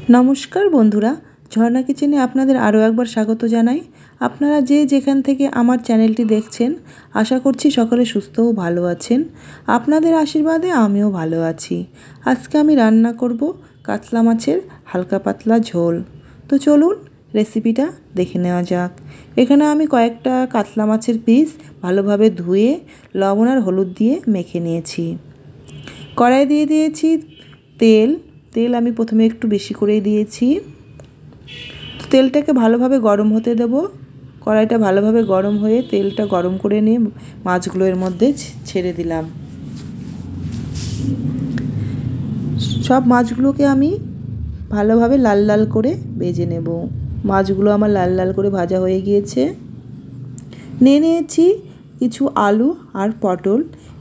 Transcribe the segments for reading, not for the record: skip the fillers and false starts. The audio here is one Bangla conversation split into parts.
नमस्कार बंधुरा झर्णा किचेने आपनादेर आरो एकबार स्वागत जानाई। आपनारा जे जेखान थेके आमार चैनलटी देखछेन आशा करछि सकले सुस्थ ओ भालो आछेन। आपनादेर आशीर्वादे आमिओ भालो आछि। आजके आमि रान्ना करब कातला माछेर हालका पातला झोल। तो चलुन रेसिपिटा देखे नेওয়া যাক। एखाने आमि कयेकटा कातला माछेर पिस भालोभाबे धुए लवण आर हलुद दिए मेखे निয়েছি। कड़ाई दिए दिएছি तेल। तेल आमी प्रथमे एकटू बेशी करेই दिएছি। तेलटाके भालोभाबे गरम होते देब। कड़ाईटा भालोभाबे गरम हয়ে तेलटा गरम करे निয়ে মাছগুলো এর মধ্যে ছেড়ে দিলাম। সব মাছগুলোকে আমি ভালোভাবে লাল লাল করে ভেজে নেব। মাছগুলো আমার লাল লাল করে ভাজা হয়ে গিয়েছে। নিয়ে নিয়েছি কিছু আলু আর পটল।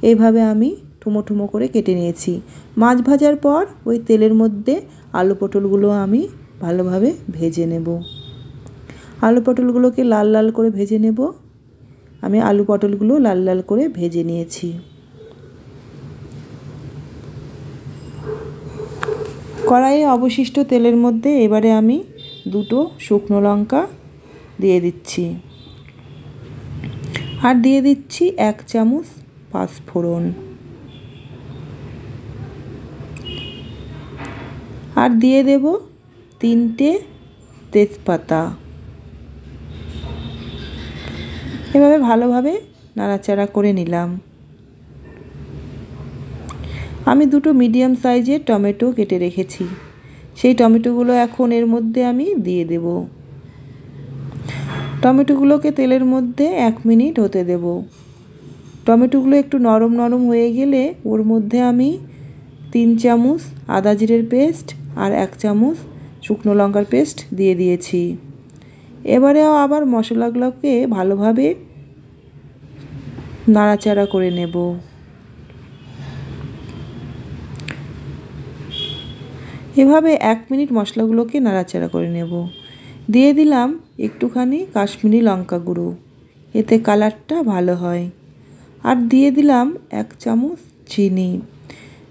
এইভাবে আমি ठुमो ठुमो करे केटे निয়েছি। माछ भाजार पर ওই তেলের মধ্যে आलू पटलगुलो আমি ভালোভাবে ভেজে নেব। आलू पटलगुलोके लाल लाल করে ভেজে নেব। আমি आलू पटलगुलो लाल लाल করে ভেজে নিয়েছি। কড়াইয়ে অবশিষ্ট তেলের মধ্যে এবারে আমি দুটো শুকনো লঙ্কা দিয়ে দিচ্ছি। আর দিয়ে দিচ্ছি 1 চামচ পাঁচফোড়ন। আর দিয়ে দেব 3টে তেজপাতা। এভাবে ভালোভাবে নাড়াচাড়া করে নিলাম। আমি দুটো মিডিয়াম সাইজের টমেটো কেটে রেখেছি। সেই টমেটোগুলো এখন এর মধ্যে আমি দিয়ে দেব। টমেটোগুলোকে তেলের মধ্যে 1 মিনিট হতে দেব। টমেটোগুলো একটু নরম নরম হয়ে গেলে ওর মধ্যে আমি 3 চামচ আদা জিরের পেস্ট আর 1 চামচ শুকনো লঙ্কার পেস্ট দিয়ে দিয়েছি। এবারে আবার মশলাগুলোকে ভালোভাবে নাড়াচাড়া করে নেব। এভাবে 1 মিনিট মশলাগুলোকে নাড়াচাড়া করে নেব। দিয়ে দিলাম একটুখানি কাশ্মীরি লঙ্কা গুঁড়ো, এতে কালারটা ভালো হয়। আর দিয়ে দিলাম 1 চামচ চিনি।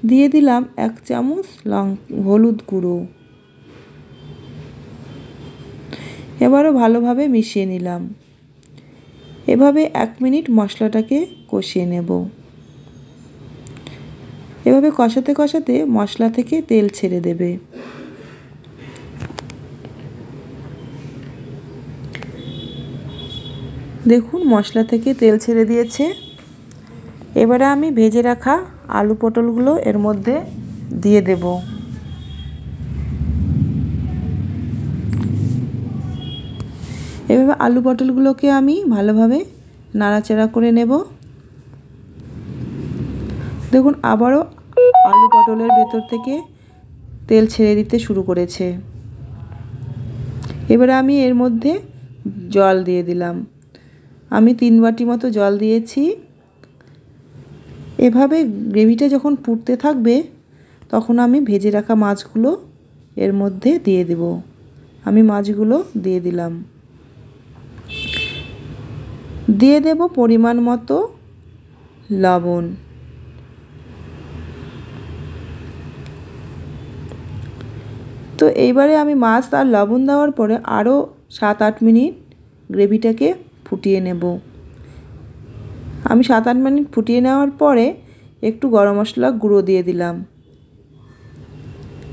দিয়ে দিলাম 1 চামচ হলুদ গুঁড়ো। এবারও ভালোভাবে মিশিয়ে নিলাম। এভাবে 1 মিনিট মশলাটাকে কষিয়ে নেব। এভাবে কষাতে কষাতে মশলা থেকে তেল ছেড়ে দেবে। দেখুন মশলা থেকে তেল ছেড়ে দিয়েছে। এবারে আমি ভেজে রাখা আলু পটলগুলো এর মধ্যে দিয়ে দেব। এভাবে আলু পটলগুলোকে আমি ভালোভাবে নাড়াচাড়া করে নেব। দেখুন আবারও আলু পটলের ভেতর থেকে তেল ছেড়ে দিতে শুরু করেছে। এবারে আমি এর মধ্যে জল দিয়ে দিলাম। আমি 3 বাটি মতো জল দিয়েছি। এভাবে গ্রেভিটা যখন ফুটতে থাকবে তখন আমি ভেজে রাখা মাছগুলো এর মধ্যে দিয়ে দেব। আমি মাছগুলো দিয়ে দিলাম। দিয়ে দেব পরিমাণ মতো লবণ। তো এইবারে আমি মাছ আর লবণ দেওয়ার পরে আরও 7-8 মিনিট গ্রেভিটাকে ফুটিয়ে নেব। আমি 7-8 মিনিট ফুটিয়ে নেওয়ার পরে একটু গরম মশলা গুঁড়ো দিয়ে দিলাম।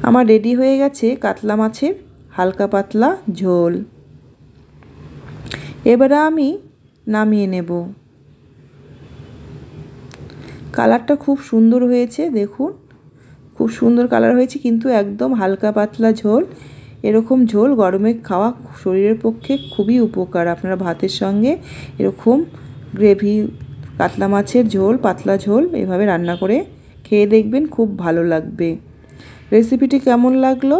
আমার রেডি হয়ে গেছে কাতলা মাছের হালকা পাতলা ঝোল। এবারে আমি নামিয়ে নেব। কালারটা খুব সুন্দর হয়েছে, দেখুন খুব সুন্দর কালার হয়েছে, কিন্তু একদম হালকা পাতলা ঝোল। এরকম ঝোল গরমে খাওয়া শরীরের পক্ষে খুবই উপকার। আপনারা ভাতের সঙ্গে এরকম গ্রেভি কাতলা মাছের ঝোল পাতলা ঝোল এভাবে রান্না করে খেয়ে দেখবেন, খুব ভালো লাগবে। রেসিপিটি কেমন লাগলো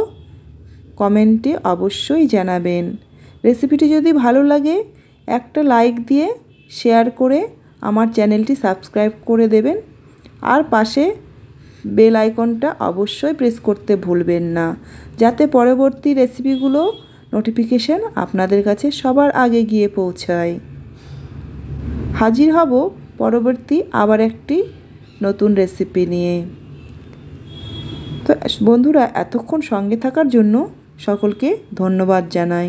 কমেন্টে অবশ্যই জানাবেন। রেসিপিটি যদি ভালো লাগে একটা লাইক দিয়ে শেয়ার করে আমার চ্যানেলটি সাবস্ক্রাইব করে দেবেন। আর পাশে বেল আইকনটা অবশ্যই প্রেস করতে ভুলবেন না, যাতে পরবর্তী রেসিপিগুলো নোটিফিকেশন আপনাদের কাছে সবার আগে গিয়ে পৌঁছায়। হাজির হব পরবর্তী আবার একটি নতুন রেসিপি নিয়ে। তো বন্ধুরা এতক্ষণ সঙ্গে থাকার জন্য সকলকে ধন্যবাদ জানাই।